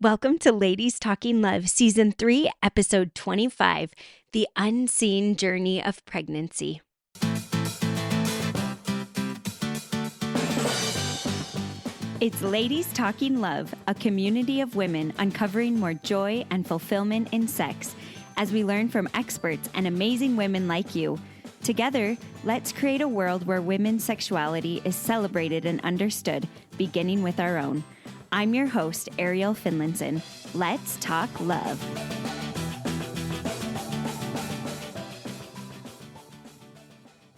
Welcome to Ladies Talking Love, Season 3, Episode 25, The Unseen Journey of Pregnancy. It's Ladies Talking Love, a community of women uncovering more joy and fulfillment in sex as we learn from experts and amazing women like you. Together, let's create a world where women's sexuality is celebrated and understood, beginning with our own. I'm your host, Ariel Finlinson. Let's talk love.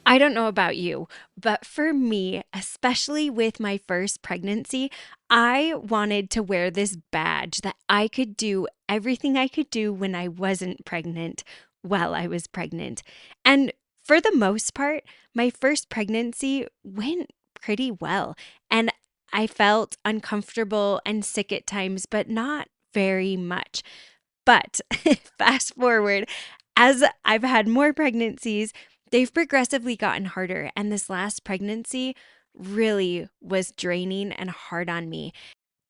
I don't know about you, but for me, especially with my first pregnancy, I wanted to wear this badge that I could do everything I could do when I wasn't pregnant while I was pregnant. And for the most part, my first pregnancy went pretty well. And I felt uncomfortable and sick at times, but not very much. But fast forward, as I've had more pregnancies, they've progressively gotten harder. And this last pregnancy really was draining and hard on me.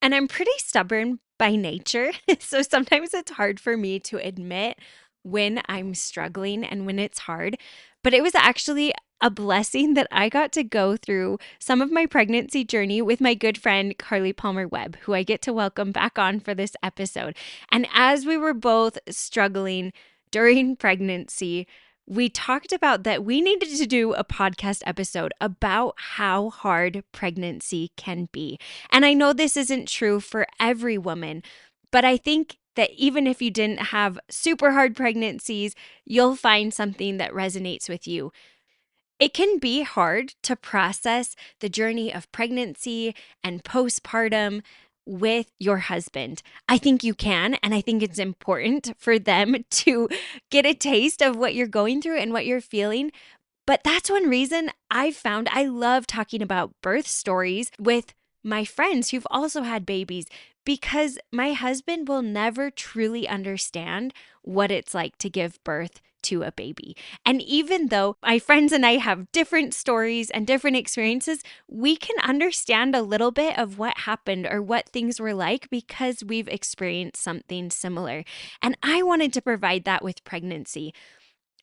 And I'm pretty stubborn by nature. So sometimes it's hard for me to admit when I'm struggling and when it's hard. But it was actually a blessing that I got to go through some of my pregnancy journey with my good friend, Carlie Palmer-Webb, who I get to welcome back on for this episode. And as we were both struggling during pregnancy, we talked about that we needed to do a podcast episode about how hard pregnancy can be. And I know this isn't true for every woman, but I think that even if you didn't have super hard pregnancies, you'll find something that resonates with you. It can be hard to process the journey of pregnancy and postpartum with your husband. I think you can, and I think it's important for them to get a taste of what you're going through and what you're feeling. But that's one reason I've found I love talking about birth stories with my friends who've also had babies, because my husband will never truly understand what it's like to give birth to a baby. And even though my friends and I have different stories and different experiences, we can understand a little bit of what happened or what things were like because we've experienced something similar. And I wanted to provide that with pregnancy.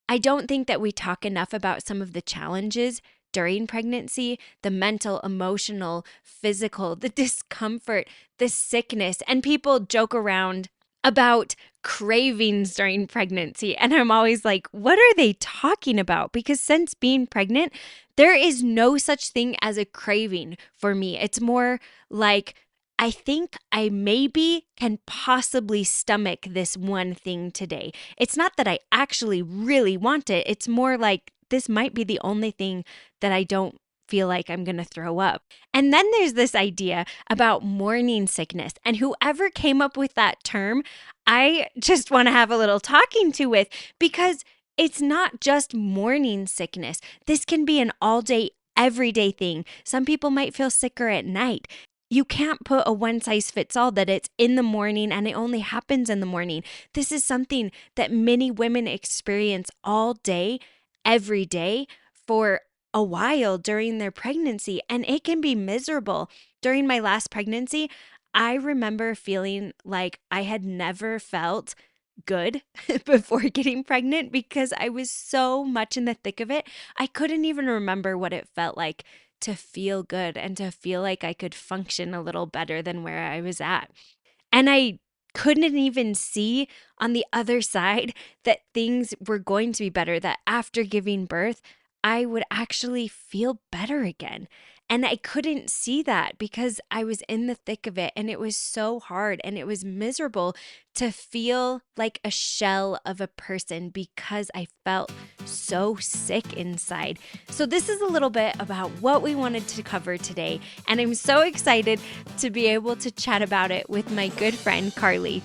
I don't think that we talk enough about some of the challenges during pregnancy, the mental, emotional, physical, the discomfort, the sickness, and people joke around about cravings during pregnancy. And I'm always like, what are they talking about? Because since being pregnant, there is no such thing as a craving for me. It's more like, I think I maybe can possibly stomach this one thing today. It's not that I actually really want it. It's more like this might be the only thing that I don't feel like I'm going to throw up. And then there's this idea about morning sickness. And whoever came up with that term, I just want to have a little talking to with, because it's not just morning sickness. This can be an all day, everyday thing. Some people might feel sicker at night. You can't put a one size fits all that it's in the morning and it only happens in the morning. This is something that many women experience all day, every day for a while during their pregnancy, and it can be miserable. During my last pregnancy, I remember feeling like I had never felt good before getting pregnant because I was so much in the thick of it. I couldn't even remember what it felt like to feel good and to feel like I could function a little better than where I was at. And I couldn't even see on the other side that things were going to be better, that after giving birth, I would actually feel better again. And I couldn't see that because I was in the thick of it, and it was so hard and it was miserable to feel like a shell of a person because I felt so sick inside. So this is a little bit about what we wanted to cover today, and I'm so excited to be able to chat about it with my good friend Carlie.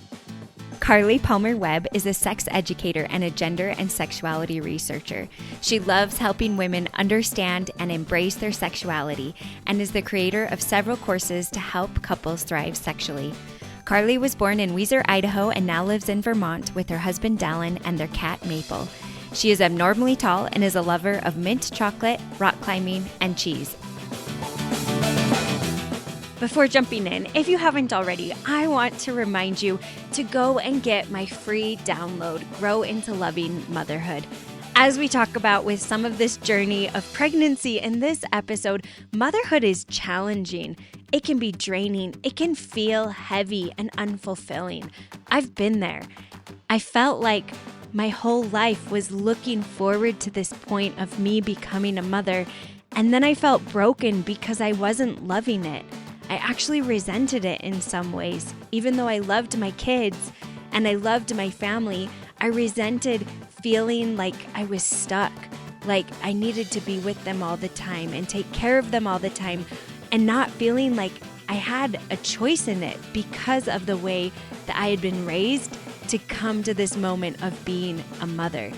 Carlie Palmer-Webb is a sex educator and a gender and sexuality researcher. She loves helping women understand and embrace their sexuality and is the creator of several courses to help couples thrive sexually. Carlie was born in Weiser, Idaho, and now lives in Vermont with her husband Dallin and their cat Maple. She is abnormally tall and is a lover of mint chocolate, rock climbing, and cheese. Before jumping in, if you haven't already, I want to remind you to go and get my free download, Grow into Loving Motherhood. As we talk about with some of this journey of pregnancy in this episode, motherhood is challenging. It can be draining. It can feel heavy and unfulfilling. I've been there. I felt like my whole life was looking forward to this point of me becoming a mother, and then I felt broken because I wasn't loving it. I actually resented it in some ways. Even though I loved my kids and I loved my family, I resented feeling like I was stuck, like I needed to be with them all the time and take care of them all the time, and not feeling like I had a choice in it because of the way that I had been raised to come to this moment of being a mother.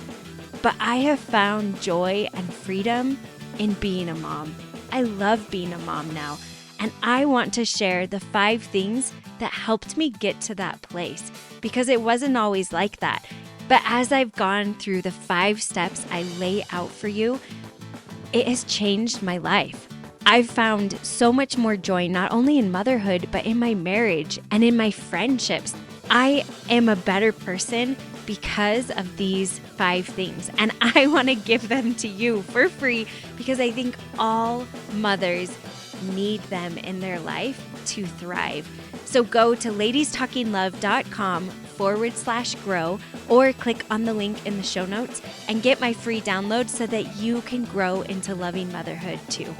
But I have found joy and freedom in being a mom. I love being a mom now. And I want to share the 5 things that helped me get to that place, because it wasn't always like that. But as I've gone through the 5 steps I lay out for you, it has changed my life. I've found so much more joy, not only in motherhood, but in my marriage and in my friendships. I am a better person because of these 5 things. And I want to give them to you for free because I think all mothers need them in their life to thrive. So go to ladiestalkinglove.com/grow or click on the link in the show notes and get my free download so that you can grow into loving motherhood too.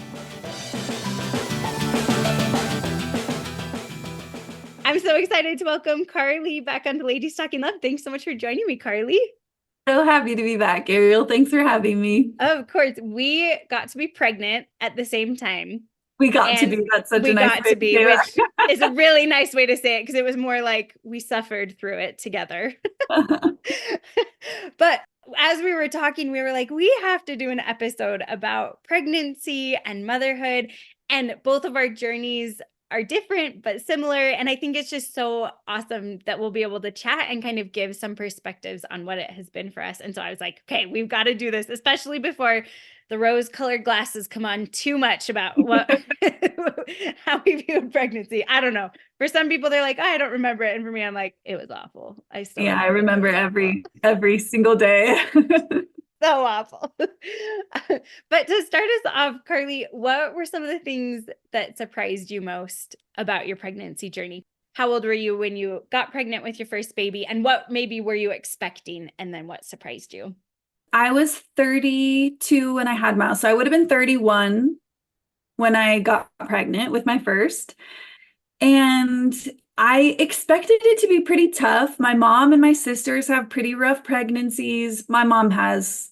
I'm so excited to welcome Carlie back onto Ladies Talking Love. Thanks so much for joining me, Carlie. So happy to be back, Ariel. Thanks for having me. Of course, we got to be pregnant at the same time. We got to And be. That's such we a nice got way to to be, say which that. is a really nice way to say it, because it was more like we suffered through it together. But as we were talking, we were like, we have to do an episode about pregnancy and motherhood. And both of our journeys are different, but similar. And I think it's just so awesome that we'll be able to chat and kind of give some perspectives on what it has been for us. And so I was like, okay, we've got to do this, especially before the rose-colored glasses come on too much about what how we view pregnancy. I don't know. For some people, they're like, oh, I don't remember it. And for me, I'm like, it was awful. I still Yeah, I remember remember it was awful. every single day. So awful. But to start us off, Carlie, what were some of the things that surprised you most about your pregnancy journey? How old were you when you got pregnant with your first baby? And what maybe were you expecting? And then what surprised you? I was 32 when I had Miles, so I would have been 31 when I got pregnant with my first. And I expected it to be pretty tough. My mom and my sisters have pretty rough pregnancies. My mom has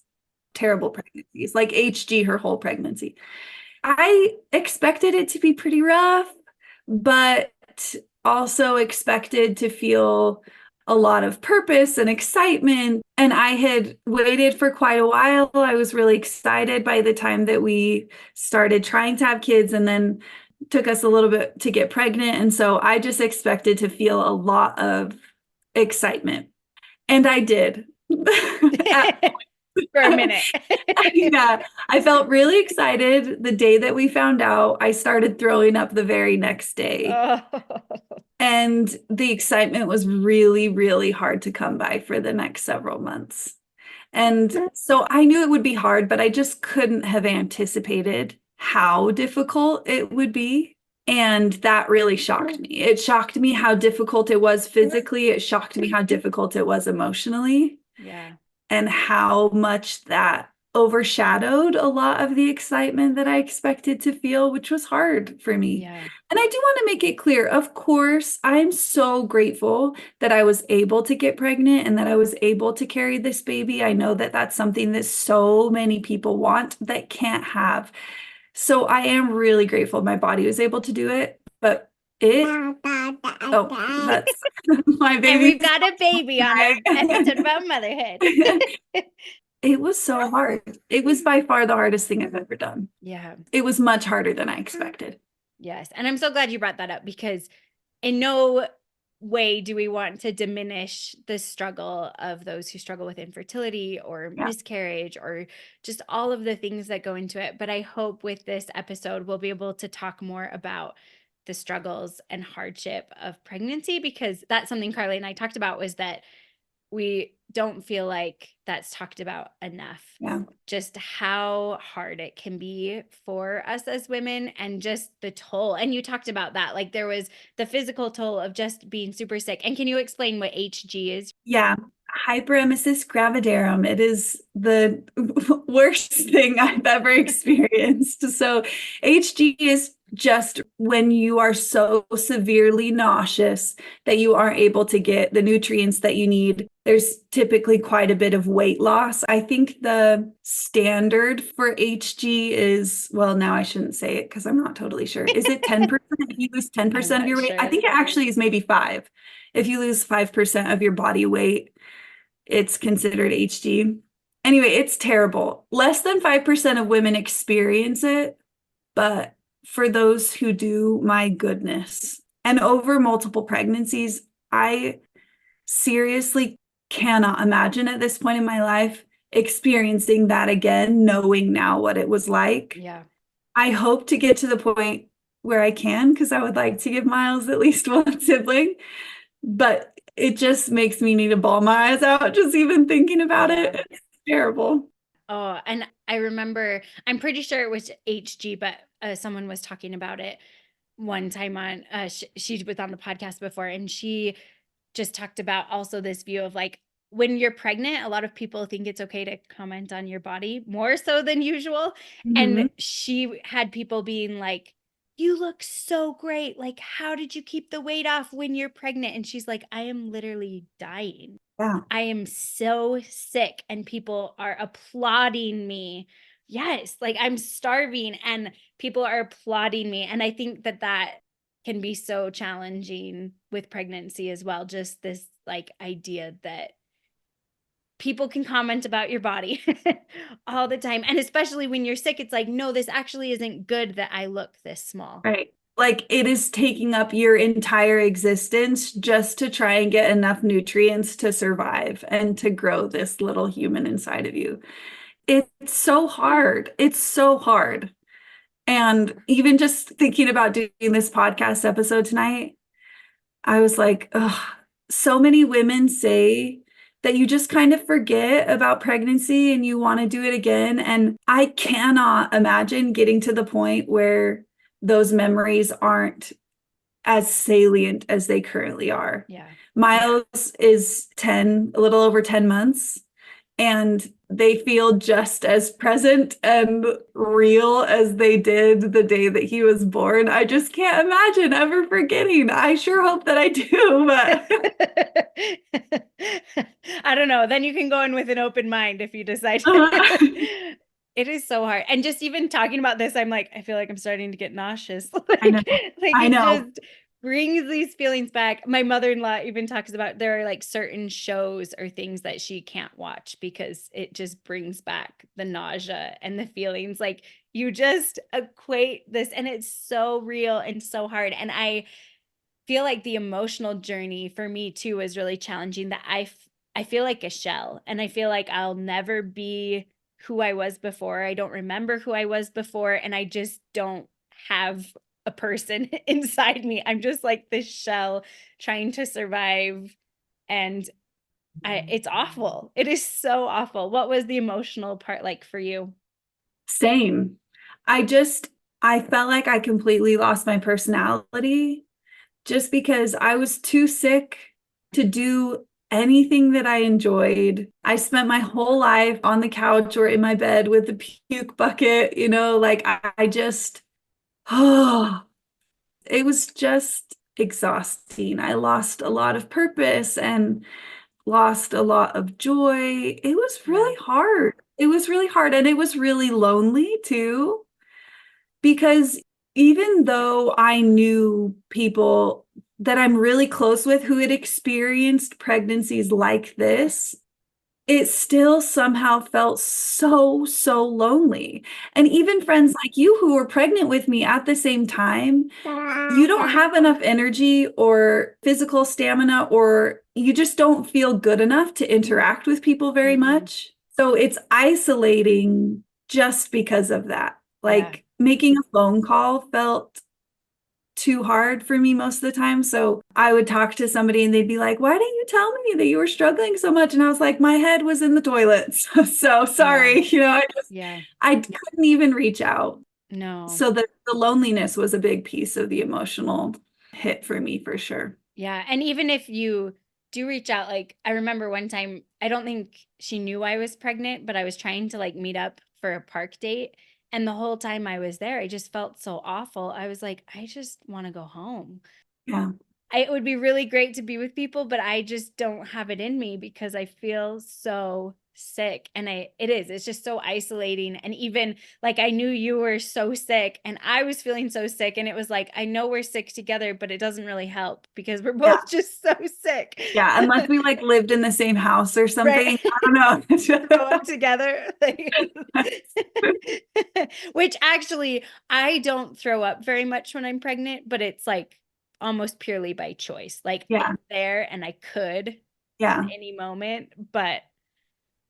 terrible pregnancies, like HG her whole pregnancy. I expected it to be pretty rough, but also expected to feel a lot of purpose and excitement. And I had waited for quite a while. I was really excited by the time that we started trying to have kids, and then took us a little bit to get pregnant. And so I just expected to feel a lot of excitement. And I did. For a minute. Yeah, I felt really excited the day that we found out. I started throwing up the very next day. Oh. And the excitement was really, really hard to come by for the next several months. And so I knew it would be hard, but I just couldn't have anticipated how difficult it would be. And that really shocked me. It shocked me how difficult it was physically. It shocked me how difficult it was emotionally. Yeah. And how much that overshadowed a lot of the excitement that I expected to feel, which was hard for me. Yeah. And I do want to make it clear, of course, I'm so grateful that I was able to get pregnant and that I was able to carry this baby. I know that that's something that so many people want that can't have. So I am really grateful my body was able to do it, but that's my baby. And we've got a baby on our episode about motherhood. It was so hard. It was by far the hardest thing I've ever done. Yeah. It was much harder than I expected. Yes. And I'm so glad you brought that up, because in no way do we want to diminish the struggle of those who struggle with infertility or miscarriage or just all of the things that go into it. But I hope with this episode, we'll be able to talk more about the struggles and hardship of pregnancy, because that's something Carlie and I talked about, was that we don't feel like that's talked about enough. Yeah. Just how hard it can be for us as women, and just the toll. And you talked about that. Like, there was the physical toll of just being super sick. And can you explain what HG is? Yeah. Hyperemesis gravidarum. It is the worst thing I've ever experienced. So, HG is just when you are so severely nauseous that you aren't able to get the nutrients that you need. There's typically quite a bit of weight loss. I think the standard for HG is, well, now I shouldn't say it because I'm not totally sure. Is it 10%? If you lose I'm 10% of not your weight? I sure. think it actually is maybe 5. If you lose 5% of your body weight, it's considered HG. Anyway, it's terrible. Less than 5% of women experience it, but for those who do, my goodness. And over multiple pregnancies, I seriously cannot imagine at this point in my life experiencing that again, knowing now what it was like. Yeah. I hope to get to the point where I can, because I would like to give Miles at least one sibling, but it just makes me need to bawl my eyes out just even thinking about Yeah. it. It's terrible. Oh, and I remember, I'm pretty sure it was HG, but someone was talking about it one time on, she was on the podcast before, and she just talked about also this view of like, when you're pregnant, a lot of people think it's okay to comment on your body more so than usual. And Mhm. she had people being like, you look so great. Like, how did you keep the weight off when you're pregnant? And she's like, I am literally dying. Yeah. I am so sick, and people are applauding me. Yes, like I'm starving and people are applauding me. And I think that that can be so challenging with pregnancy as well. Just this like idea that people can comment about your body all the time. And especially when you're sick, it's like, no, this actually isn't good that I look this small. Right. Like it is taking up your entire existence just to try and get enough nutrients to survive and to grow this little human inside of you. It's so hard. It's so hard. And even just thinking about doing this podcast episode tonight, I was like, ugh, so many women say that you just kind of forget about pregnancy and you want to do it again. And I cannot imagine getting to the point where those memories aren't as salient as they currently are. Yeah. Miles is 10, a little over 10 months, and they feel just as present and real as they did the day that he was born. I just can't imagine ever forgetting. I sure hope that I do, but I don't know. Then you can go in with an open mind if you decide. It is so hard. And just even talking about this, I'm like, I feel like I'm starting to get nauseous. I know. Like I it know. just brings these feelings back. My mother-in-law even talks about there are like certain shows or things that she can't watch because it just brings back the nausea and the feelings. Like you just equate this, and it's so real and so hard. And I feel like the emotional journey for me too is really challenging, that I feel like a shell, and I feel like I'll never be who I was before. I don't remember who I was before, and I just don't have a person inside me. I'm just like this shell trying to survive, and it's awful. It is so awful. What was the emotional part like for you? Same. I felt like I completely lost my personality just because I was too sick to do anything that I enjoyed. I spent my whole life on the couch or in my bed with the puke bucket, like I just, oh, it was just exhausting. I lost a lot of purpose and lost a lot of joy. It was Yeah. really hard. It was really hard. And it was really lonely too, because even though I knew people that I'm really close with who had experienced pregnancies like this, it still somehow felt so, so lonely. And even friends like you who were pregnant with me at the same time, you don't have enough energy or physical stamina, or you just don't feel good enough to interact with people very Mm-mm. much. So it's isolating just because of that. Yeah. Like making a phone call felt too hard for me most of the time. So I would talk to somebody and they'd be like, "Why didn't you tell me that you were struggling so much?" And I was like, "My head was in the toilets." So Yeah. sorry, Yeah. I couldn't even reach out. No. So the loneliness was a big piece of the emotional hit for me for sure. Yeah. And even if you do reach out, like I remember one time, I don't think she knew I was pregnant, but I was trying to like meet up for a park date. And the whole time I was there, I just felt so awful. I was like, I just want to go home. Yeah. It would be really great to be with people, but I just don't have it in me because I feel so sick. And it's just so isolating. And even like I knew you were so sick and I was feeling so sick. And it was like, I know we're sick together, but it doesn't really help because we're Yeah. both just so sick. Yeah. Unless we like lived in the same house or something. Right. I don't know. Throw up together. Which actually, I don't throw up very much when I'm pregnant, but it's like almost purely by choice. Like Yeah. it's there and I could at Yeah. any moment, but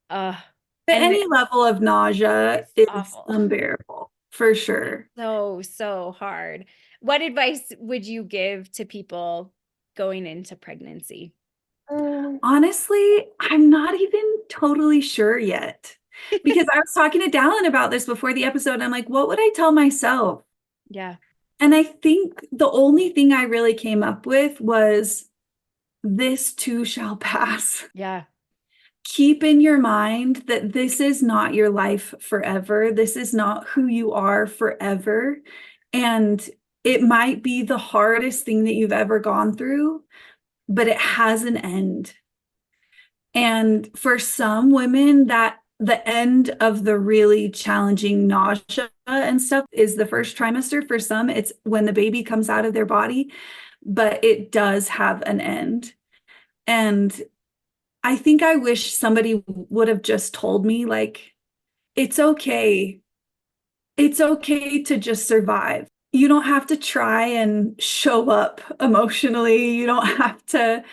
uh But and any level of nausea it's is awful. unbearable for It's sure. so hard. What advice would you give to people going into pregnancy? Honestly, I'm not even totally sure yet. Because I was talking to Dallin about this before the episode, and I'm like, what would I tell myself? Yeah. And I think the only thing I really came up with was this too shall pass. Yeah. Keep in your mind that this is not your life forever. This is not who you are forever. And it might be the hardest thing that you've ever gone through, but it has an end. And for some women, that the end of the really challenging nausea and stuff is the first trimester. For some, it's when the baby comes out of their body, but it does have an end. And I think I wish somebody would have just told me, like, it's okay. It's okay to just survive. You don't have to try and show up emotionally. You don't have to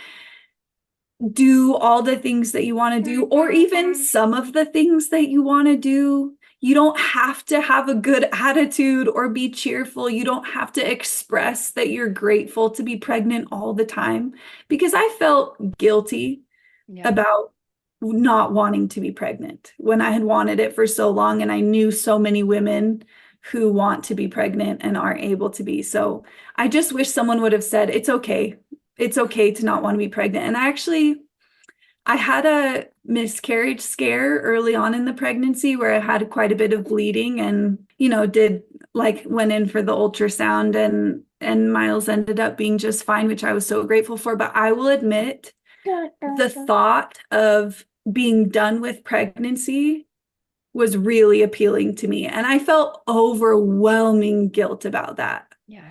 do all the things that you want to do, or even some of the things that you want to do. You don't have to have a good attitude or be cheerful. You don't have to express that you're grateful to be pregnant all the time, because I felt guilty Yeah. about not wanting to be pregnant when I had wanted it for so long. And I knew so many women who want to be pregnant and aren't able to be. So I just wish someone would have said, it's okay. It's okay to not want to be pregnant. And I had a miscarriage scare early on in the pregnancy where I had quite a bit of bleeding and, did like went in for the ultrasound, and Miles ended up being just fine, which I was so grateful for. But I will admit, the thought of being done with pregnancy was really appealing to me. And I felt overwhelming guilt about that Yeah.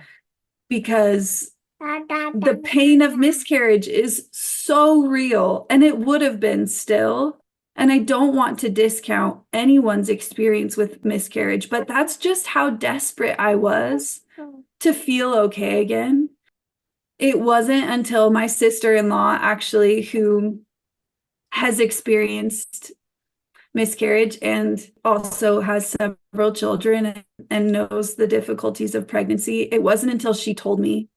because the pain of miscarriage is so real, and it would have been still. And I don't want to discount anyone's experience with miscarriage, but that's just how desperate I was to feel okay again. It wasn't until my sister-in-law, actually, who has experienced miscarriage and also has several children and knows the difficulties of pregnancy. It wasn't until she told me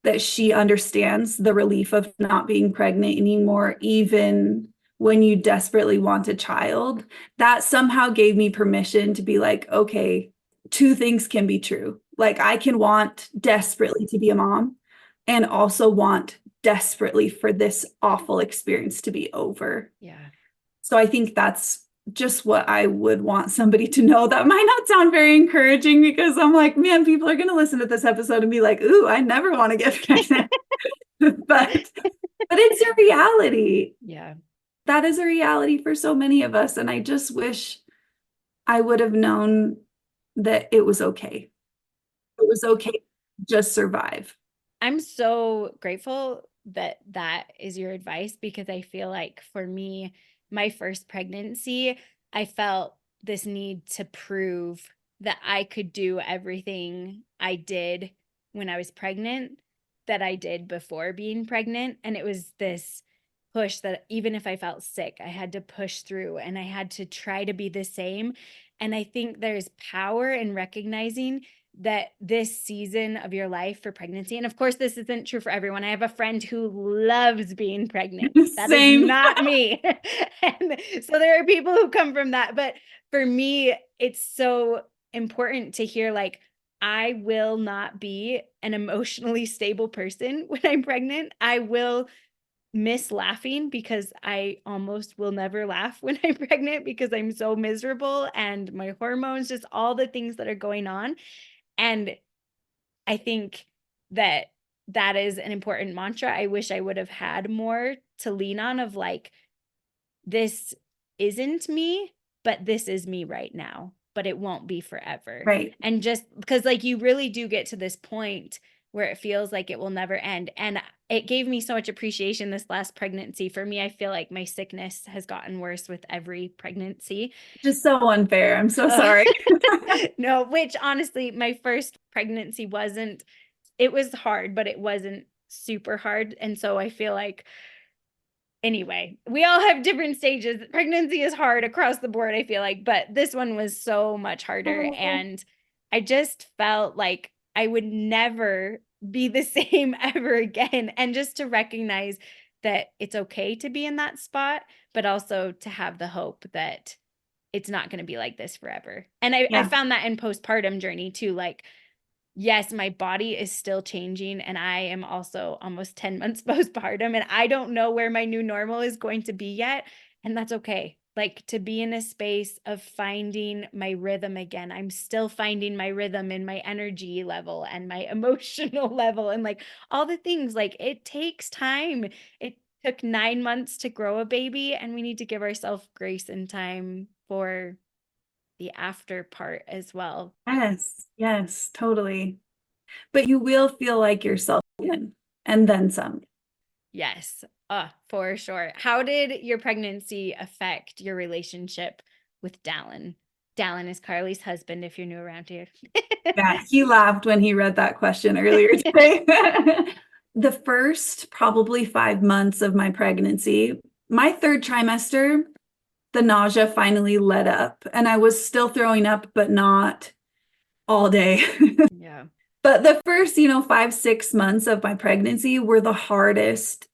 that she understands the relief of not being pregnant anymore, even when you desperately want a child, that somehow gave me permission to be like, okay, two things can be true. Like, I can want desperately to be a mom and also want desperately for this awful experience to be over. Yeah. So I think that's just what I would want somebody to know. That might not sound very encouraging, because I'm like, man, people are going to listen to this episode and be like, ooh, I never want to get pregnant. But it's a reality. Yeah. That is a reality for so many of us. And I just wish I would have known that it was okay. It was okay to just survive. I'm so grateful that that is your advice because I feel like for me, my first pregnancy, I felt this need to prove that I could do everything I did when I was pregnant that I did before being pregnant. And it was this push that even if I felt sick, I had to push through and I had to try to be the same. And I think there's power in recognizing that this season of your life for pregnancy, and of course, this isn't true for everyone. I have a friend who loves being pregnant. That is Same. not me. And so there are people who come from that. But for me, it's so important to hear like, I will not be an emotionally stable person when I'm pregnant. I will miss laughing because I almost will never laugh when I'm pregnant because I'm so miserable and my hormones, just all the things that are going on. And I think that that is an important mantra. I wish I would have had more to lean on of like, this isn't me, but this is me right now, but it won't be forever. Right. And just because like you really do get to this point where it feels like it will never end. And it gave me so much appreciation this last pregnancy. For me, I feel like my sickness has gotten worse with every pregnancy. Just so unfair. I'm so Oh, sorry. no, which honestly, my first pregnancy wasn't, it was hard, but it wasn't super hard. And so I feel like, anyway, we all have different stages. Pregnancy is hard across the board, I feel like, but this one was so much harder. Oh, And I just felt like I would never be the same ever again. And just to recognize that it's okay to be in that spot, but also to have the hope that it's not going to be like this forever. And I yeah. found that in postpartum journey too. Like, yes, my body is still changing. And I am also almost 10 months postpartum. And I don't know where my new normal is going to be yet. And that's okay. Like to be in a space of finding my rhythm again. I'm still finding my rhythm in my energy level and my emotional level and like all the things. Like it takes time. It took 9 months to grow a baby, and we need to give ourselves grace and time for the after part as well. Yes. Yes, totally. But you will feel like yourself again and then some. Yes, for sure. How did your pregnancy affect your relationship with Dallin? Dallin is Carlie's husband, if you're new around here. Yeah, he laughed when he read that question earlier today. The first probably 5 months of my pregnancy, my third trimester, the nausea finally let up and I was still throwing up, but not all day. Yeah. But the first, 5, 6 months of my pregnancy were the hardest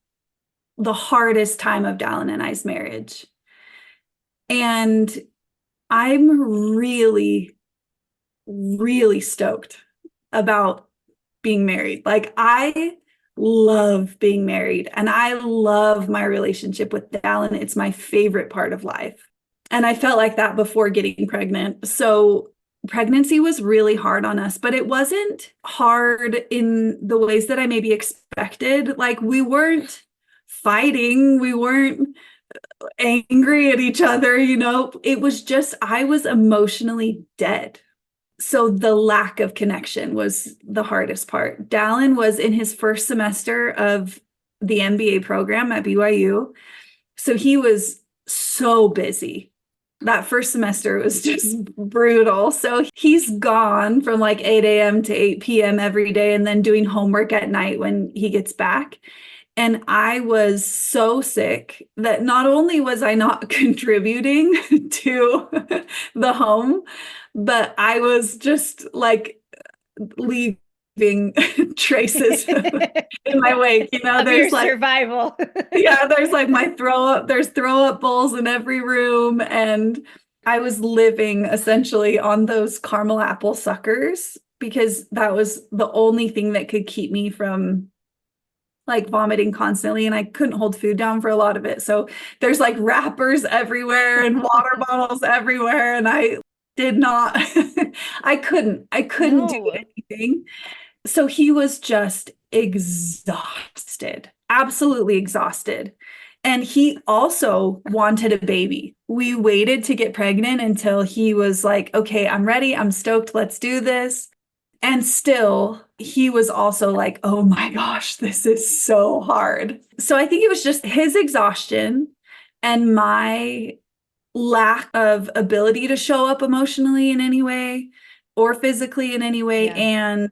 time of Dallin and I's marriage. And I'm really, really stoked about being married. Like, I love being married and I love my relationship with Dallin. It's my favorite part of life. And I felt like that before getting pregnant. So, pregnancy was really hard on us, but it wasn't hard in the ways that I maybe expected. Like, we weren't fighting, we weren't angry at each other, It was just, I was emotionally dead. So the lack of connection was the hardest part. Dallin was in his first semester of the MBA program at BYU. So he was so busy. That first semester was just brutal. So he's gone from like 8 a.m. to 8 p.m. every day and then doing homework at night when he gets back. And I was so sick that not only was I not contributing to the home, but I was just like leaving traces in my wake. Of your There's like, survival. yeah, there's like my there's throw up bowls in every room. And I was living essentially on those caramel apple suckers because that was the only thing that could keep me from like vomiting constantly, and I couldn't hold food down for a lot of it. So there's like wrappers everywhere and water bottles everywhere. And I did not, I couldn't do No. anything. So he was just exhausted, absolutely exhausted. And he also wanted a baby. We waited to get pregnant until he was like, okay, I'm ready. I'm stoked. Let's do this. And still, he was also like, oh my gosh, this is so hard. So I think it was just his exhaustion and my lack of ability to show up emotionally in any way or physically in any way. Yeah. And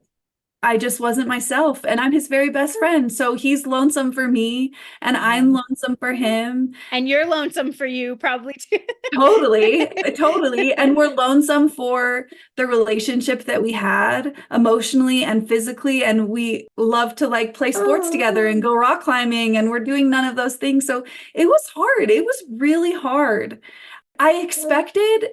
I just wasn't myself. And I'm his very best friend. So he's lonesome for me and Yeah. I'm lonesome for him. And you're lonesome for you probably too. Totally, totally. And we're lonesome for the relationship that we had emotionally and physically. And we love to like play sports together and go rock climbing. And we're doing none of those things. So it was hard. It was really hard. I expected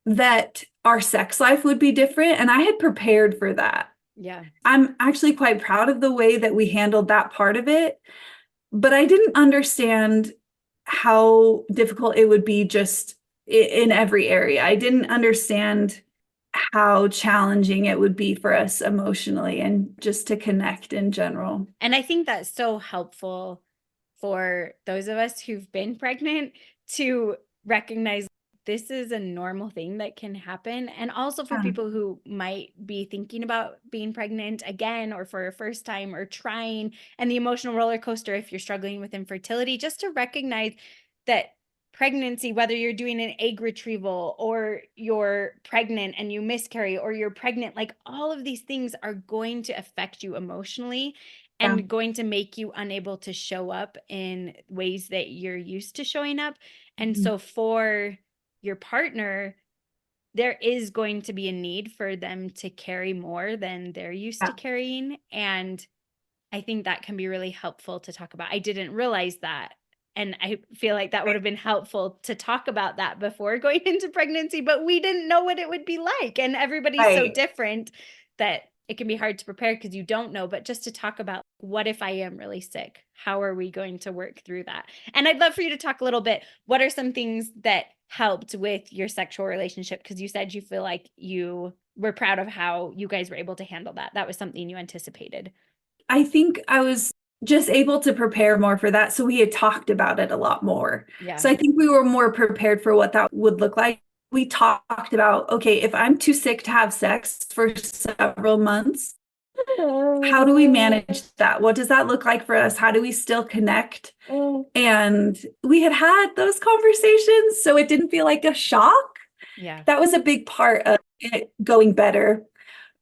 that our sex life would be different, and I had prepared for that. Yeah. I'm actually quite proud of the way that we handled that part of it, but I didn't understand how difficult it would be just in every area. I didn't understand how challenging it would be for us emotionally and just to connect in general. And I think that's so helpful for those of us who've been pregnant to recognize this is a normal thing that can happen. And also for Yeah, people who might be thinking about being pregnant again or for a first time or trying, and the emotional roller coaster if you're struggling with infertility, just to recognize that pregnancy, whether you're doing an egg retrieval or you're pregnant and you miscarry or you're pregnant, like all of these things are going to affect you emotionally yeah, and going to make you unable to show up in ways that you're used to showing up. And mhm, so for your partner, there is going to be a need for them to carry more than they're used to yeah. carrying. And I think that can be really helpful to talk about. I didn't realize that. And I feel like that would have been helpful to talk about that before going into pregnancy, but we didn't know what it would be like. And everybody's so Right. different that it can be hard to prepare because you don't know. But just to talk about what if I am really sick? How are we going to work through that? And I'd love for you to talk a little bit. What are some things that helped with your sexual relationship? Because you said you feel like you were proud of how you guys were able to handle that. That was something you anticipated. I think I was just able to prepare more for that. So we had talked about it a lot more. Yeah. So I think we were more prepared for what that would look like. We talked about, okay, if I'm too sick to have sex for several months, how do we manage that? What does that look like for us? How do we still connect? And we had those conversations, so it didn't feel like a shock. Yeah. That was a big part of it going better,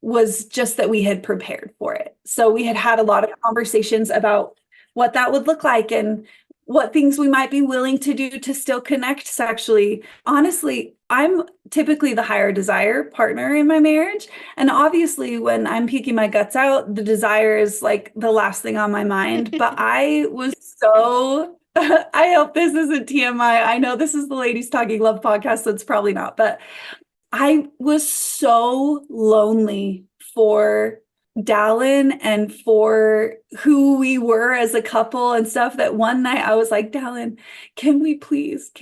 was just that we had prepared for it. So we had a lot of conversations about what that would look like and what things we might be willing to do to still connect sexually. Honestly, I'm typically the higher desire partner in my marriage. And obviously, when I'm puking my guts out, the desire is like the last thing on my mind. But I was so, I hope this isn't TMI. I know this is the Ladies Talking Love podcast, so it's probably not, but I was so lonely for Dallin and for who we were as a couple and stuff that one night I was like, Dallin, can we please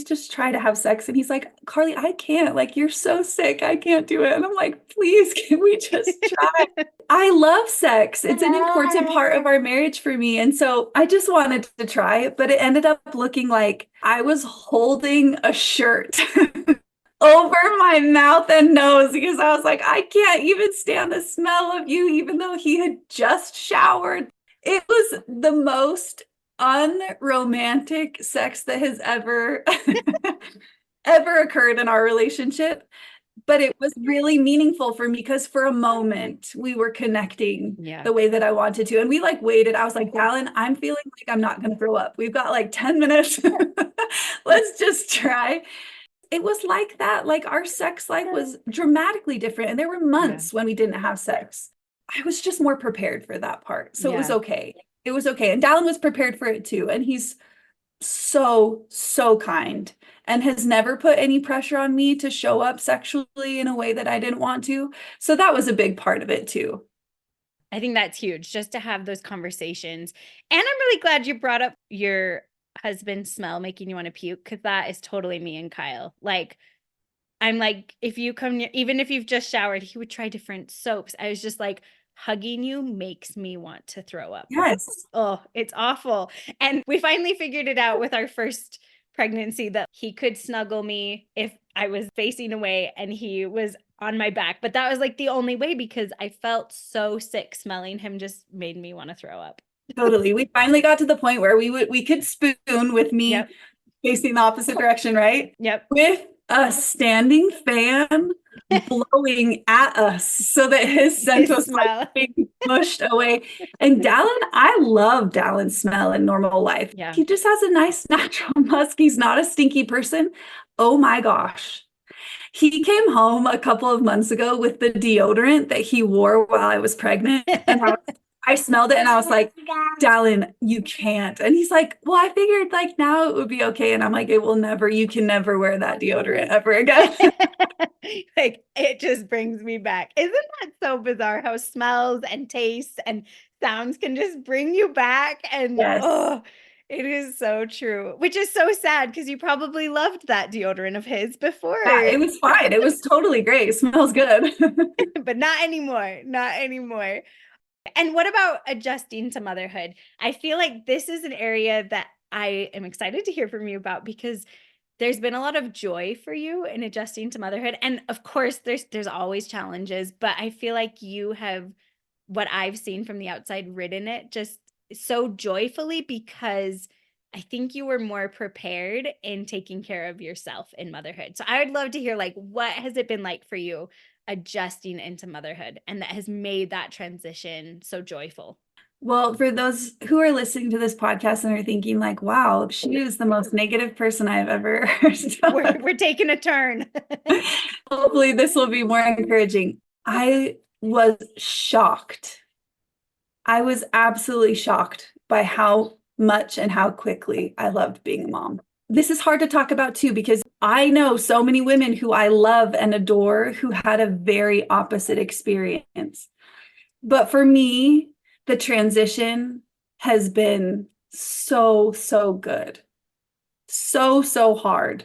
just try to have sex? And he's like, Carlie, I can't. Like, you're so sick. I can't do it. And I'm like, please, can we just try? I love sex. It's an important part of our marriage for me. And so I just wanted to try it, but it ended up looking like I was holding a shirt over my mouth and nose because I was like, I can't even stand the smell of you, even though he had just showered. It was the most unromantic sex that has ever ever occurred in our relationship. But it was really meaningful for me because for a moment we were connecting Yeah. the way that I wanted to. And we like waited. I was like, Alan, I'm feeling like I'm not going to throw up. We've got like 10 minutes. Let's just try. It was like that. Like our sex life was dramatically different. And there were Yeah. months when we didn't have sex. I was just more prepared for that part. So it was Yeah. okay. It was okay. And Dallin was prepared for it too. And he's so, so kind and has never put any pressure on me to show up sexually in a way that I didn't want to. So that was a big part of it too. I think that's huge just to have those conversations. And I'm really glad you brought up your husband's smell making you want to puke because that is totally me and Kyle. Like, I'm like, if you come near, even if you've just showered, he would try different soaps. I was just like, hugging you makes me want to throw up. Yes. Oh, it's awful. And we finally figured it out with our first pregnancy that he could snuggle me if I was facing away and he was on my back. But that was like the only way because I felt so sick. Smelling him just made me want to throw up. Totally. We finally got to the point where we could spoon with me Yep. facing the opposite direction, right? Yep. With a standing fan blowing at us so that his scent His was like smell. being pushed away. And Dallin, I love Dallin's smell in normal life. Yeah. He just has a nice natural musk. He's not a stinky person. Oh my gosh. He came home a couple of months ago with the deodorant that he wore while I was pregnant. And I smelled it and I was like, Dallin, you can't. And he's like, well, I figured like now it would be okay. And I'm like, it will never, you can never wear that deodorant ever again. Like it just brings me back. Isn't that so bizarre how smells and tastes and sounds can just bring you back? And Yes. oh, it is so true, which is so sad because you probably loved that deodorant of his Yeah, before, it was fine. It was totally great. It smells good. but not anymore. Not anymore. And what about adjusting to motherhood? I feel like this is an area that I am excited to hear from you about because there's been a lot of joy for you in adjusting to motherhood. And of course, there's always challenges, but I feel like you have what I've seen from the outside ridden it just so joyfully because I think you were more prepared in taking care of yourself in motherhood. So I would love to hear like what has it been like for you adjusting into motherhood and that has made that transition so joyful? Well, for those who are listening to this podcast and are thinking like, wow, she is the most negative person I've ever We're heard. we're taking a turn. Hopefully this will be more encouraging. I was shocked. I was absolutely shocked by how much and how quickly I loved being a mom. This is hard to talk about too, because I know so many women who I love and adore who had a very opposite experience. But for me, the transition has been so, so good. So, so hard.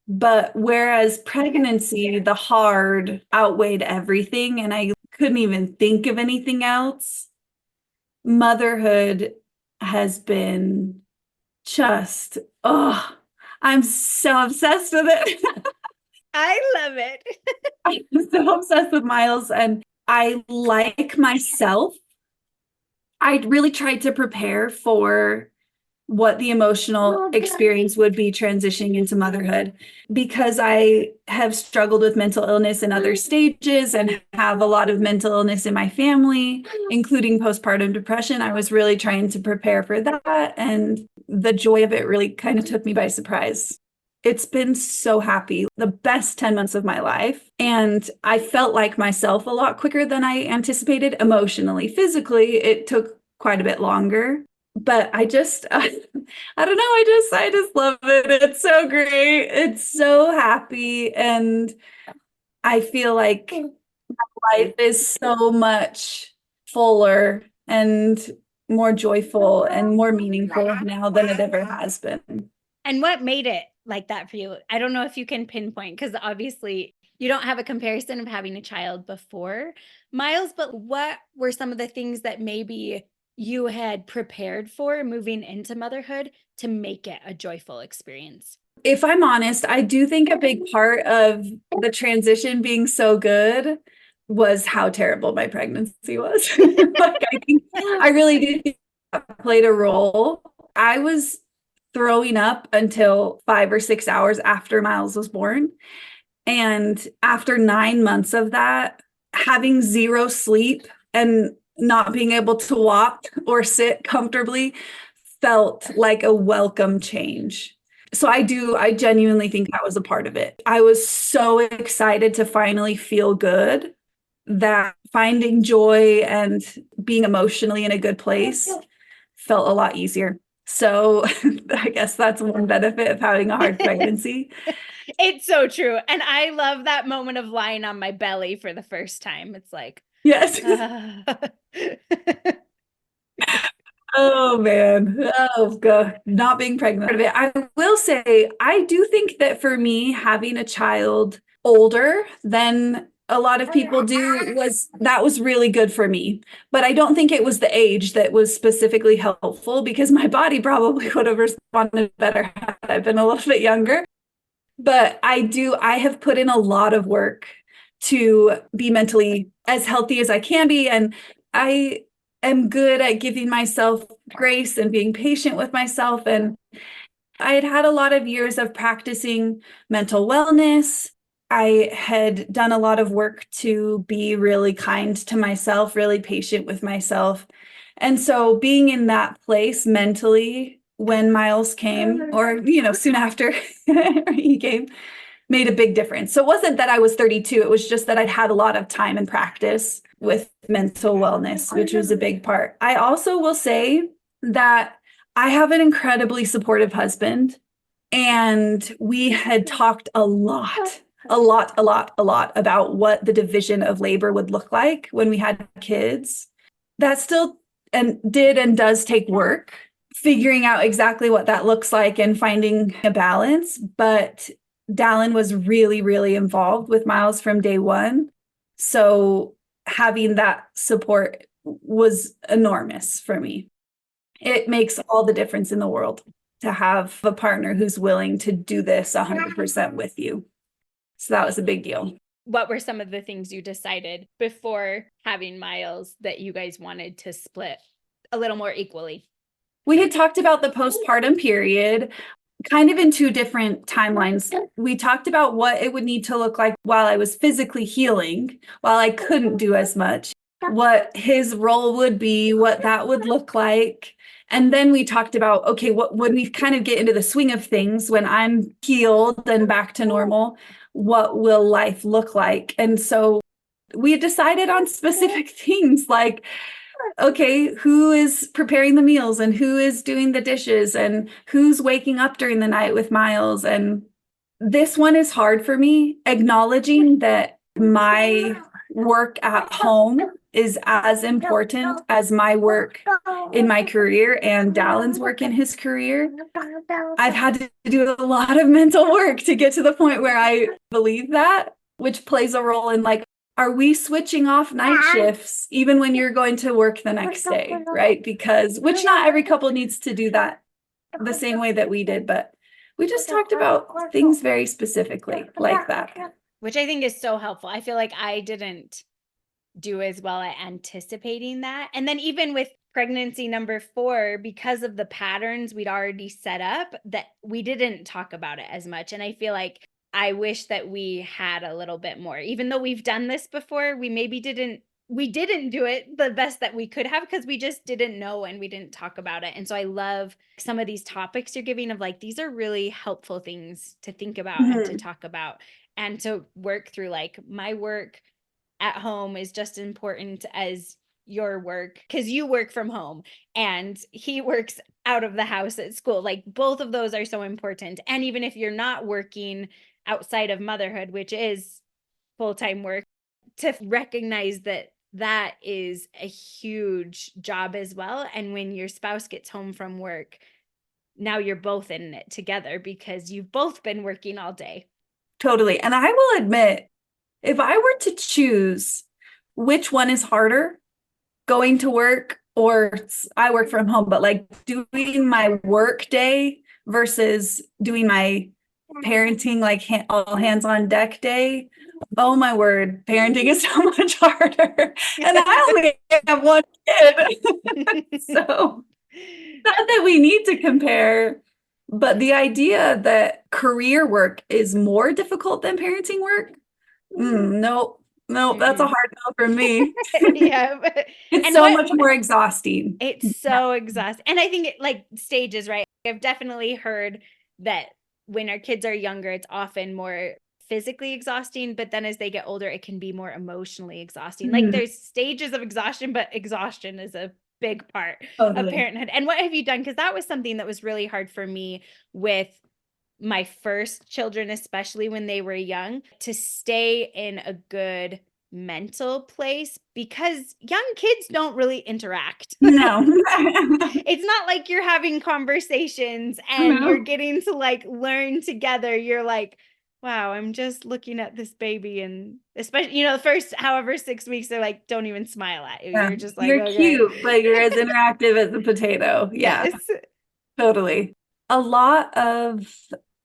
But whereas pregnancy, the hard outweighed everything, and I couldn't even think of anything else, motherhood has been just, oh, I'm so obsessed with it. I love it. I'm so obsessed with Miles, and I like myself. I really tried to prepare for what the emotional experience would be transitioning into motherhood because I have struggled with mental illness in other stages and have a lot of mental illness in my family, including postpartum depression. I was really trying to prepare for that, and the joy of it really kind of took me by surprise. It's been so happy, the best 10 months of my life. And I felt like myself a lot quicker than I anticipated emotionally. Physically, it took quite a bit longer. But I just, I don't know. I just love it. It's so great. It's so happy. And I feel like life is so much fuller and more joyful and more meaningful now than it ever has been. And what made it like that for you? I don't know if you can pinpoint because obviously you don't have a comparison of having a child before Miles, but what were some of the things that maybe you had prepared for moving into motherhood to make it a joyful experience? If I'm honest, I do think a big part of the transition being so good was how terrible my pregnancy was. Like, I think I really do think that played a role. I was throwing up until 5 or 6 hours after Miles was born. And after 9 months of that, having zero sleep and not being able to walk or sit comfortably felt like a welcome change. So I genuinely think that was a part of it. I was so excited to finally feel good that finding joy and being emotionally in a good place felt a lot easier. So I guess that's one benefit of having a hard pregnancy. It's so true. And I love that moment of lying on my belly for the first time. It's like, Yes. ah. Oh man. Oh god. Not being pregnant of it. I will say I do think that for me, having a child older than a lot of people do was really good for me. But I don't think it was the age that was specifically helpful because my body probably would have responded better had I been a little bit younger. But I have put in a lot of work to be mentally as healthy as I can be. And I am good at giving myself grace and being patient with myself. And I had had a lot of years of practicing mental wellness. I had done a lot of work to be really kind to myself, really patient with myself. And so being in that place mentally when Miles came, or, soon after he came, made a big difference. So it wasn't that I was 32, it was just that I'd had a lot of time and practice with mental wellness, which was a big part. I also will say that I have an incredibly supportive husband, and we had talked a lot about what the division of labor would look like when we had kids. That still and does take work, figuring out exactly what that looks like and finding a balance. But Dallin was really, really involved with Miles from day one. So having that support was enormous for me. It makes all the difference in the world to have a partner who's willing to do this 100% with you. So that was a big deal. What were some of the things you decided before having Miles that you guys wanted to split a little more equally? We had talked about the postpartum period kind of in two different timelines. We talked about what it would need to look like while I was physically healing, while I couldn't do as much, what his role would be, what that would look like. And then we talked about, okay, when we kind of get into the swing of things, when I'm healed and back to normal, what will life look like? And so we decided on specific things like, okay, who is preparing the meals and who is doing the dishes and who's waking up during the night with Miles. And this one is hard for me, acknowledging that my work at home is as important as my work in my career and Dallin's work in his career. I've had to do a lot of mental work to get to the point where I believe that, which plays a role in like, are we switching off night shifts even when you're going to work the next day, right? Because, which not every couple needs to do that the same way that we did, but we just talked about things very specifically like that. Which I think is so helpful. I feel like I didn't do as well at anticipating that. And then even with pregnancy number 4, because of the patterns we'd already set up, that we didn't talk about it as much. And I feel like I wish that we had a little bit more. Even though we've done this before, we didn't do it the best that we could have because we just didn't know and we didn't talk about it. And so I love some of these topics you're giving of like, these are really helpful things to think about and to talk about and to work through. Like, my work at home is just as important as your work because you work from home and he works out of the house at school. Like, both of those are so important. And even if you're not working outside of motherhood, which is full-time work, to recognize that that is a huge job as well. And when your spouse gets home from work, now you're both in it together because you've both been working all day. Totally. And I will admit, if I were to choose which one is harder, going to work or I work from home, but like doing my work day versus doing my parenting, like all hands on deck day. Oh my word, parenting is so much harder. And I only have one kid. So not that we need to compare, but the idea that career work is more difficult than parenting work, no, that's a hard no for me. Yeah. It's so much more exhausting. It's so exhausting. And I think it like stages, right? I've definitely heard that when our kids are younger, it's often more physically exhausting, but then as they get older, it can be more emotionally exhausting. Like, there's stages of exhaustion, but exhaustion is a big part of parenthood. And what have you done? Because that was something that was really hard for me with my first children, especially when they were young, to stay in a good mental place because young kids don't really interact. No. It's not like you're having conversations and you're getting to like learn together. You're like, wow, I'm just looking at this baby, and especially, the first however 6 weeks, they're like, don't even smile at you. Yeah. You're just like, You're okay. cute, but you're as interactive as a potato. Yeah, Yes. totally. A lot of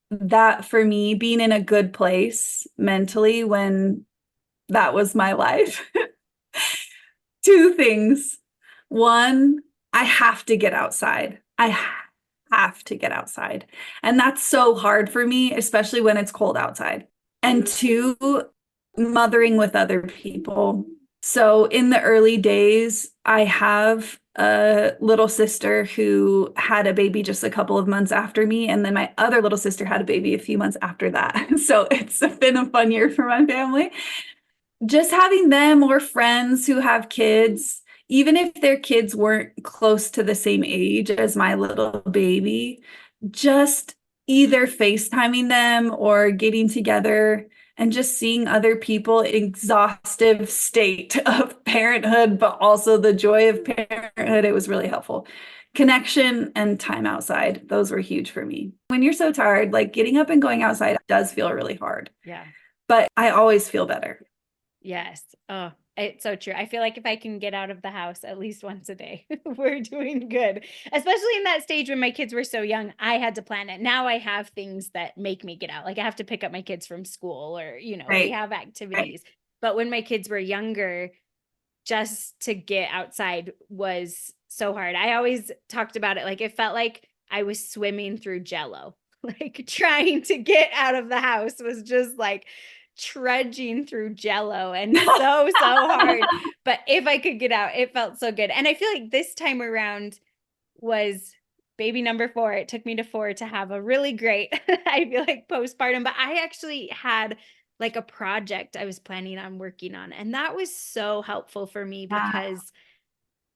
that for me, being in a good place mentally when that was my life. Two things. One, I have to get outside. I have to get outside. And that's so hard for me, especially when it's cold outside. and two, mothering with other people. So in the early days, I have a little sister who had a baby just a couple of months after me, and then my other little sister had a baby a few months after that. So it's been a fun year for my family. Just having them or friends who have kids, even if their kids weren't close to the same age as my little baby, just either FaceTiming them or getting together and just seeing other people exhaustive state of parenthood, but also the joy of parenthood, it was really helpful. Connection and time outside, those were huge for me. When you're so tired, like getting up and going outside does feel really hard, Yeah. but I always feel better. Yes. Oh, it's so true. I feel like if I can get out of the house at least once a day, we're doing good. Especially in that stage when my kids were so young, I had to plan it. Now I have things that make me get out. Like I have to pick up my kids from school or, we Right. have Right. activities. But when my kids were younger, just to get outside was so hard. I always talked about it like it felt like I was swimming through jello. Like trying to get out of the house was just like trudging through jello and so hard. But if I could get out, it felt so good. And I feel like this time around was baby number 4. It took me to 4 to have a really great, I feel like postpartum, but I actually had like a project I was planning on working on. And that was so helpful for me Wow. because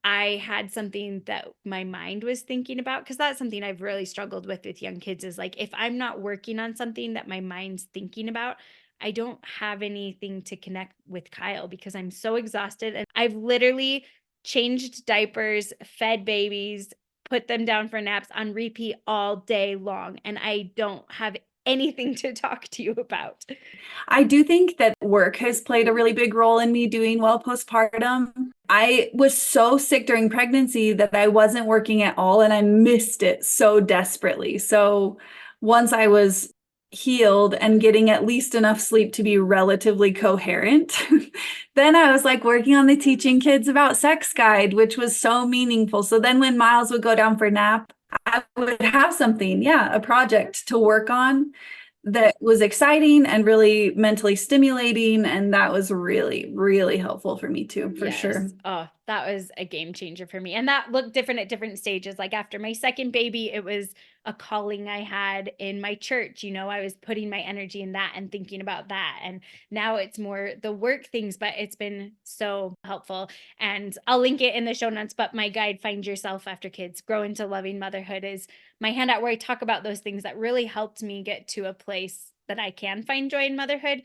I had something that my mind was thinking about because that's something I've really struggled with young kids is like if I'm not working on something that my mind's thinking about, I don't have anything to connect with Kyle because I'm so exhausted and I've literally changed diapers, fed babies, put them down for naps on repeat all day long and I don't have anything to talk to you about. I do think that work has played a really big role in me doing well postpartum. I was so sick during pregnancy that I wasn't working at all and I missed it so desperately. So once I was healed and getting at least enough sleep to be relatively coherent, then I was like working on the teaching kids about sex guide, which was so meaningful. So then when Miles would go down for nap, I would have something, yeah, a project to work on that was exciting and really mentally stimulating. And that was really, really helpful for me too, for sure. Yes. Oh, that was a game changer for me. And that looked different at different stages. Like after my second baby, it was a calling I had in my church. I was putting my energy in that and thinking about that. And now it's more the work things, but it's been so helpful. And I'll link it in the show notes. But my guide, Find Yourself After Kids, Grow into Loving Motherhood, is my handout where I talk about those things that really helped me get to a place that I can find joy in motherhood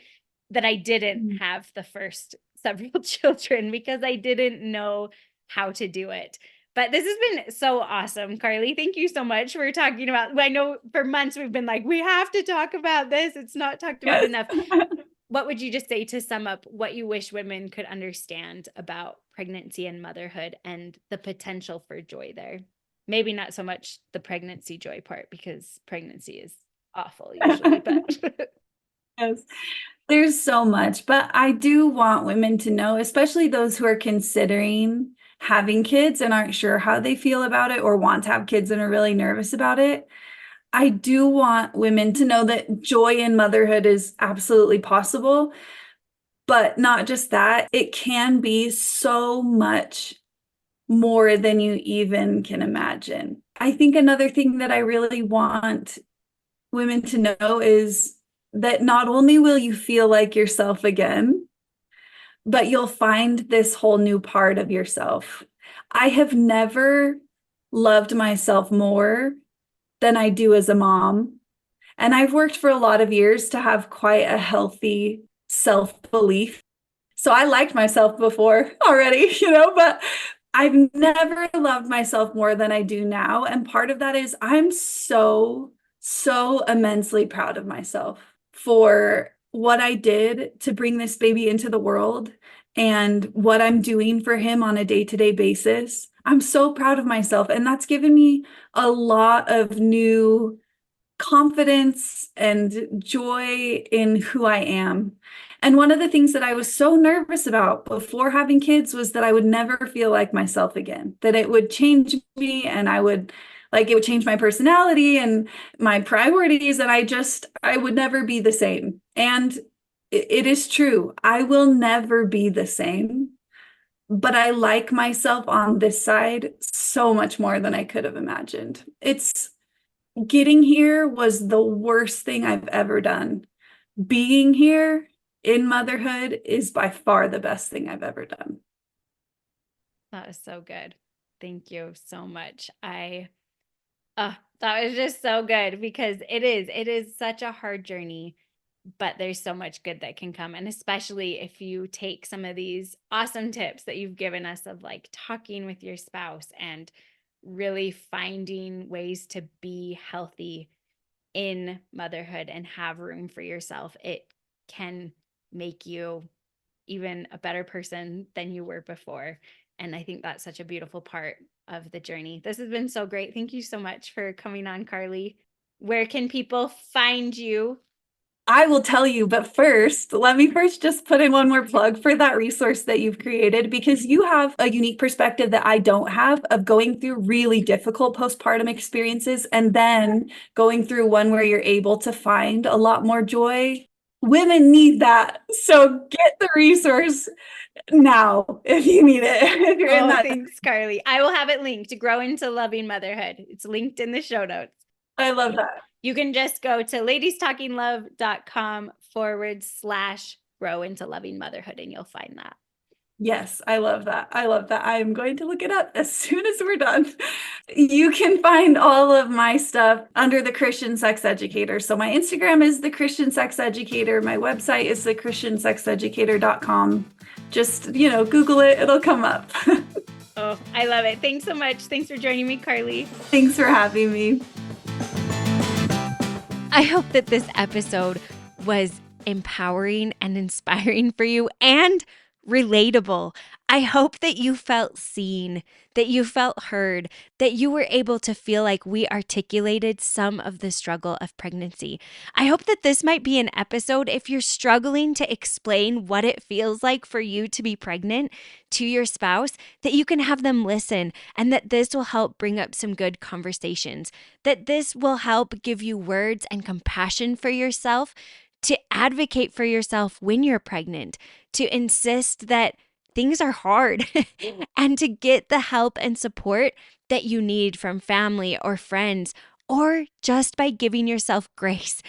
that I didn't Mm. have the first several children because I didn't know how to do it. But this has been so awesome, Carlie. Thank you so much for talking about. I know for months we've been like, we have to talk about this. It's not talked about Yes. enough. What would you just say to sum up what you wish women could understand about pregnancy and motherhood and the potential for joy there? Maybe not so much the pregnancy joy part because pregnancy is awful usually, but Yes. There's so much, but I do want women to know, especially those who are considering having kids and aren't sure how they feel about it or want to have kids and are really nervous about it. I do want women to know that joy in motherhood is absolutely possible, but not just that, it can be so much more than you even can imagine. I think another thing that I really want women to know is that not only will you feel like yourself again, but you'll find this whole new part of yourself. I have never loved myself more than I do as a mom. And I've worked for a lot of years to have quite a healthy self belief. So I liked myself before already, but I've never loved myself more than I do now. And part of that is I'm so, so immensely proud of myself for what I did to bring this baby into the world and what I'm doing for him on a day-to-day basis. I'm so proud of myself. And that's given me a lot of new confidence and joy in who I am. And one of the things that I was so nervous about before having kids was that I would never feel like myself again, that it would change me and it would change my personality and my priorities. And I would never be the same. And it is true. I will never be the same, but I like myself on this side so much more than I could have imagined. It's getting here was the worst thing I've ever done. Being here in motherhood is by far the best thing I've ever done. That was so good. Thank you so much. That was just so good because it is such a hard journey, but there's so much good that can come. And especially if you take some of these awesome tips that you've given us of like talking with your spouse and really finding ways to be healthy in motherhood and have room for yourself, it can make you even a better person than you were before. And I think that's such a beautiful part of the journey. This has been so great. Thank you so much for coming on, Carlie. Where can people find you? I will tell you, but first, let me first just put in one more plug for that resource that you've created because you have a unique perspective that I don't have of going through really difficult postpartum experiences and then going through one where you're able to find a lot more joy. Women need that. So get the resource now if you need it. If you're in Oh, that, thanks, Carlie. I will have it linked to Grow into Loving Motherhood. It's linked in the show notes. I love that. You can just go to ladiestalkinglove.com/grow into loving motherhood and you'll find that. Yes, I love that. I love that. I am going to look it up as soon as we're done. You can find all of my stuff under the Christian Sex Educator. So my Instagram is the Christian Sex Educator. My website is thechristiansexeducator.com. Just, Google it. It'll come up. Oh, I love it. Thanks so much. Thanks for joining me, Carlie. Thanks for having me. I hope that this episode was empowering and inspiring for you and relatable. I hope that you felt seen, that you felt heard, that you were able to feel like we articulated some of the struggle of pregnancy. I hope that this might be an episode if you're struggling to explain what it feels like for you to be pregnant to your spouse, that you can have them listen and that this will help bring up some good conversations, that this will help give you words and compassion for yourself to advocate for yourself when you're pregnant, to insist that things are hard and to get the help and support that you need from family or friends, or just by giving yourself grace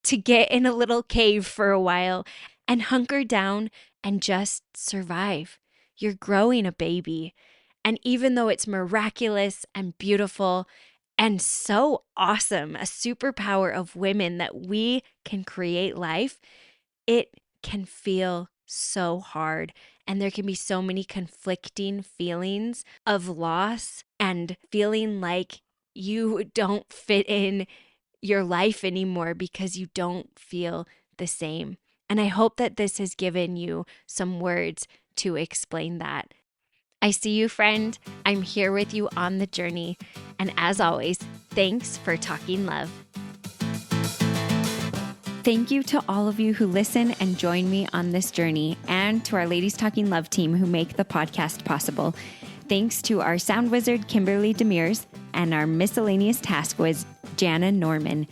to get in a little cave for a while and hunker down and just survive. You're growing a baby. And even though it's miraculous and beautiful and so awesome, a superpower of women that we can create life, it can feel so hard. And there can be so many conflicting feelings of loss and feeling like you don't fit in your life anymore because you don't feel the same. And I hope that this has given you some words to explain that. I see you, friend. I'm here with you on the journey. And as always, thanks for talking love. Thank you to all of you who listen and join me on this journey, and to our Ladies Talking Love team who make the podcast possible. Thanks to our sound wizard, Kimberly Demers, and our miscellaneous task whiz, Jana Norman.